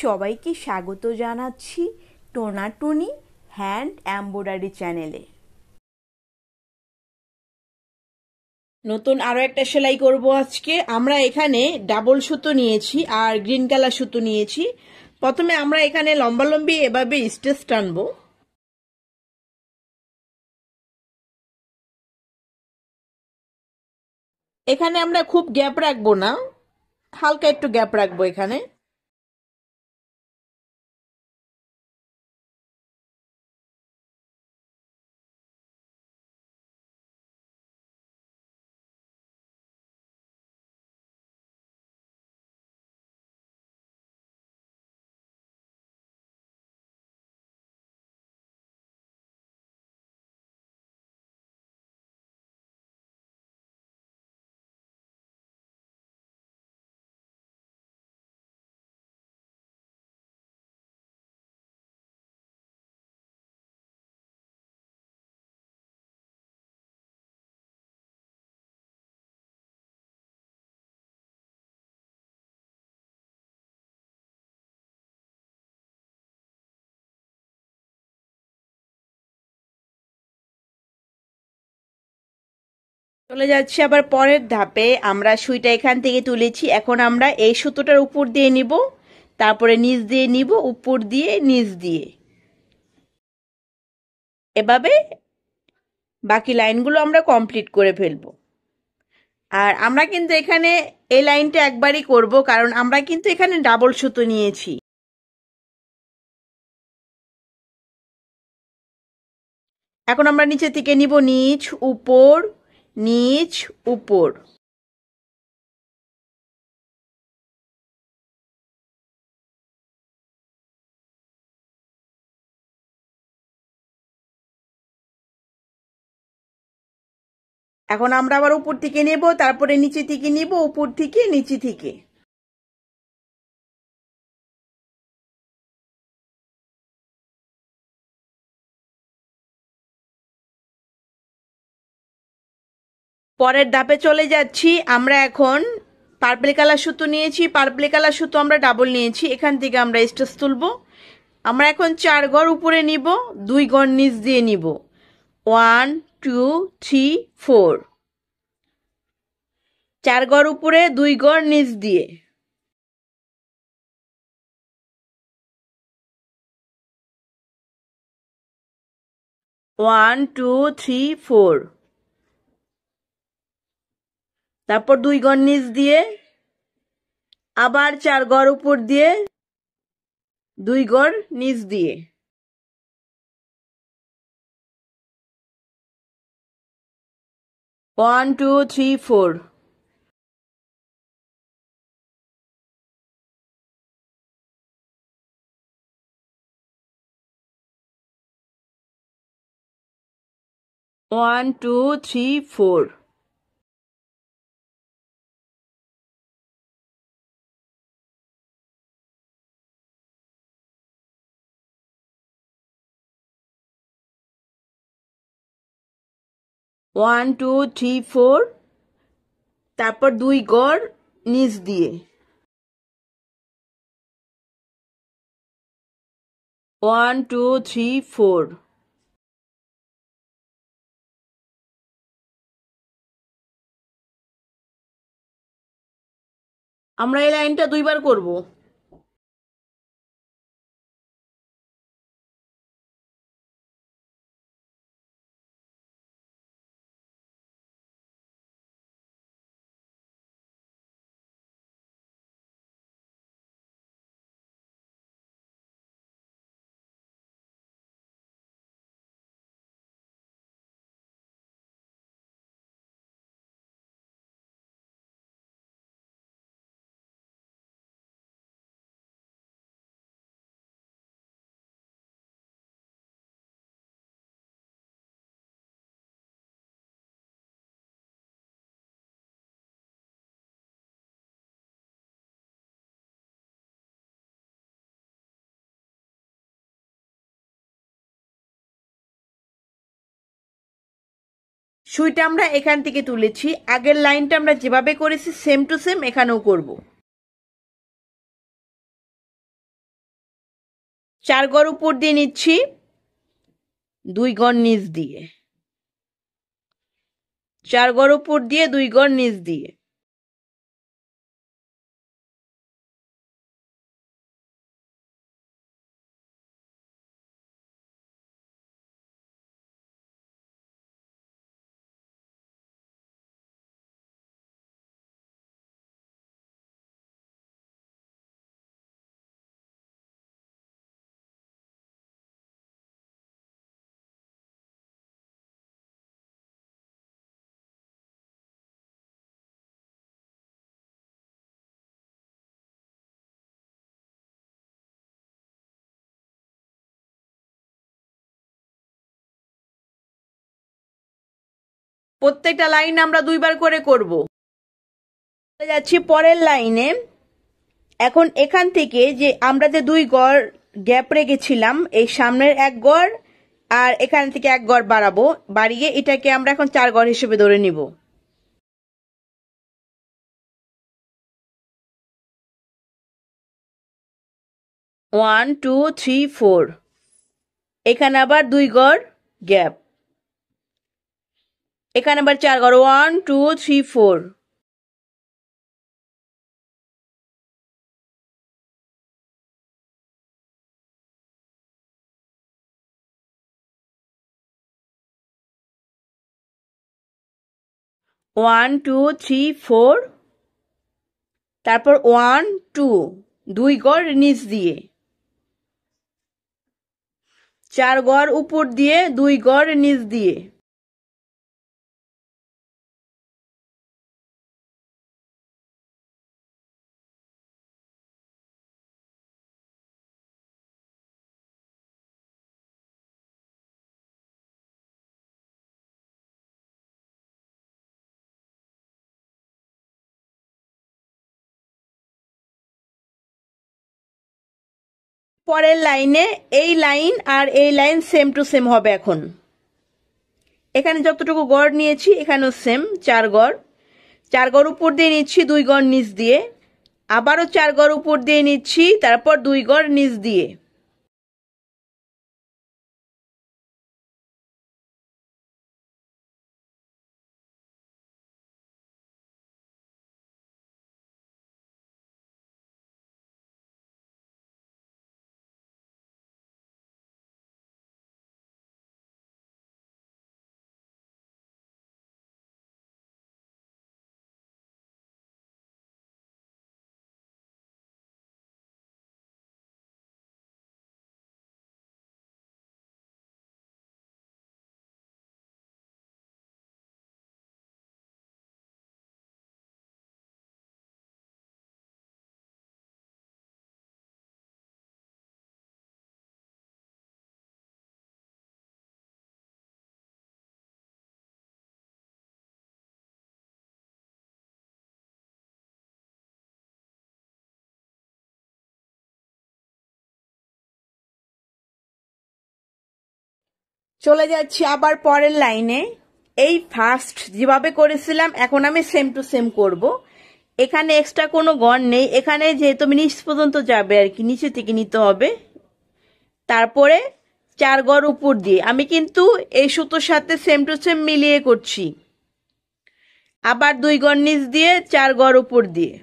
সবাইকে স্বাগত জানাচ্ছি টোনাটুনি হ্যান্ড এমব্রয়ডারি চ্যানেলে। নতুন আরো একটা সেলাই করব আজকে। আমরা এখানে ডাবল সুতো নিয়েছি আর গ্রিন কালার সুতো নিয়েছি। প্রথমে আমরা এখানে লম্বা লম্বি এভাবে স্টিচ টানবো। এখানে আমরা খুব গ্যাপ রাখবো না, হালকা একটু গ্যাপ রাখবো এখানে। চলে যাচ্ছি আবার পরের ধাপে। আমরা সুইটা এখান থেকে তুলেছি, এখন আমরা এই সুতোটার উপর দিয়ে নিব, তারপরে নিচ দিয়ে নিব, উপর দিয়ে নিচ দিয়ে, এভাবে বাকি লাইনগুলো আমরা কমপ্লিট করে ফেলবো। আর আমরা কিন্তু এখানে এই লাইনটা একবারই করব, কারণ আমরা কিন্তু এখানে ডাবল সুতো নিয়েছি। এখন আমরা নিচে থেকে নিব নিচ উপর, নিচ উপর। এখন আমরা আবার উপর থেকে নেব, তারপরে নিচে থেকে নিব, উপর থেকে নিচে থেকে। পরের ধাপে চলে যাচ্ছি। আমরা এখন পার্পল কালার সুতো নিয়েছি, পার্পল কালার সুতো আমরা ডাবল নিয়েছি, এখান থেকে আমরা স্টিচ তুলব। আমরা এখন 4 ঘর উপরে নিব, 2 ঘর নিচ দিয়ে নিব। 1 2 3 4, 4 ঘর উপরে, 2 ঘর নিচ দিয়ে। ওয়ান টু থ্রি ফোর, তারপর 2 ঘর নিচ দিয়ে, আবার 4 ঘর উপর দিয়ে, 2 ঘর নিচ দিয়ে। One two three four. One two three four. One two three four, তারপর 2 ঘর নিচ দিয়ে। One two three four. আমরা এই লাইনটা 2 বার করব। সুইটা আমরা এখান থেকে তুলেছি, আগের লাইনটা আমরা যেভাবে করেছি সেম টু সেম এখানেও করব। 4 গড় উপর দিয়ে নিচ্ছি, 2 গড় নিচ দিয়ে, 4 গড় উপর দিয়ে 2 গড় নিচ দিয়ে। প্রত্যেকটা লাইন আমরা 2 বার করে করব। যাচ্ছি পরের লাইনে। এখন এখান থেকে যে আমরা যে 2 গড় গ্যাপ রেখেছিলাম, এই সামনের 1 গড় আর এখান থেকে 1 গড় বাড়াবো, বাড়িয়ে এটাকে আমরা এখন 4 গড় হিসেবে ধরে নিব। 1 2 3 4, এখানে আবার 2 গড় গ্যাপ, এখানে আবার 4 গড়, 1 2 3 4। 1 2 3 4, তারপর 1 2, 2 গড় নিচ দিয়ে, 4 গড় উপর দিয়ে, 2 গড় নিচ দিয়ে, 'পরের লাইনে এই লাইন আর এই লাইন সেম টু সেম হবে। এখন এখানে যতটুকু গড় নিয়েছি এখানেও সেম 4 গড়, 4 গড় উপর দিয়ে নিচ্ছি, 2 গড় নিচ দিয়ে, আবারও 4 গড় উপর দিয়ে নিচ্ছি, তারপর 2 গড় নিচ দিয়ে। চলে যাচ্ছি আবার পরের লাইনে। এই ফার্স্ট যেভাবে করেছিলাম এখন আমি সেম টু সেম করব। এখানে এক্সট্রা কোনো গড় নেই, এখানে যেহেতু আমি নিচ পর্যন্ত যাবে আর কি, নিচে থেকে নিতে হবে। তারপরে 4 গড় উপর দিয়ে, আমি কিন্তু এই সুতোর সাথে সেম টু সেম মিলিয়ে করছি। আবার 2 গড় নিচ দিয়ে, 4 গড় উপর দিয়ে,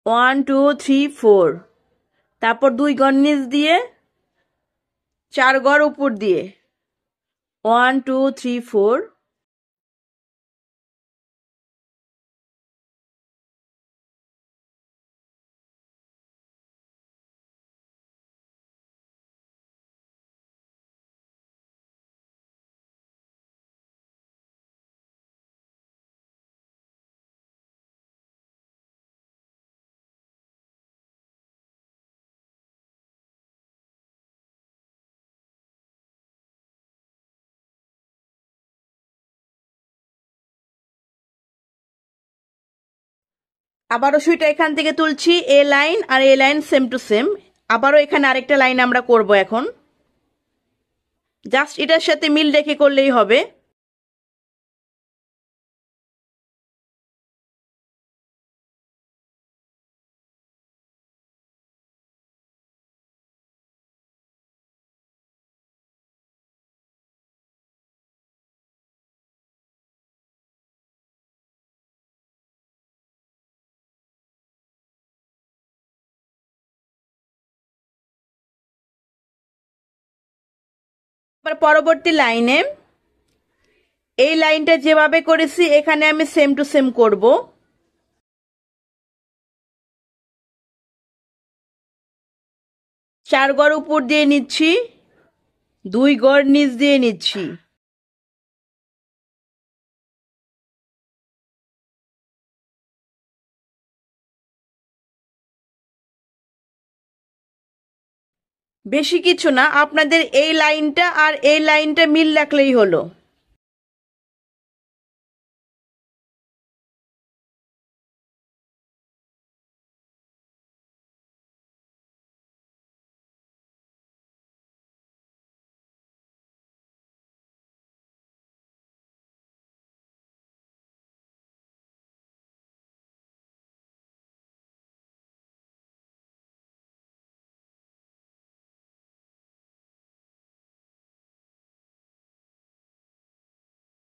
ওয়ান টু থ্রি ফোর, তারপর 2 গড় নিচ দিয়ে, 4 গড় উপর দিয়ে, 1 2 3 4, আবারও সুইটা এখান থেকে তুলছি, এ লাইন আর এ লাইন সেম টু সেম। আবারও এখানে আরেকটা লাইন আমরা করব এখন। জাস্ট এটার সাথে মিল রেখে করলেই হবে। পরবর্তী লাইনে এই লাইনটা যেভাবে করেছি এখানে আমি সেম টু সেম করব। চার গড় উপর দিয়ে নিচ্ছি, 2 গড় নিচ দিয়ে নিচ্ছি। বেশি কিছু না, আপনাদের এই লাইনটা আর এই লাইনটা মিল রাখলেই হলো।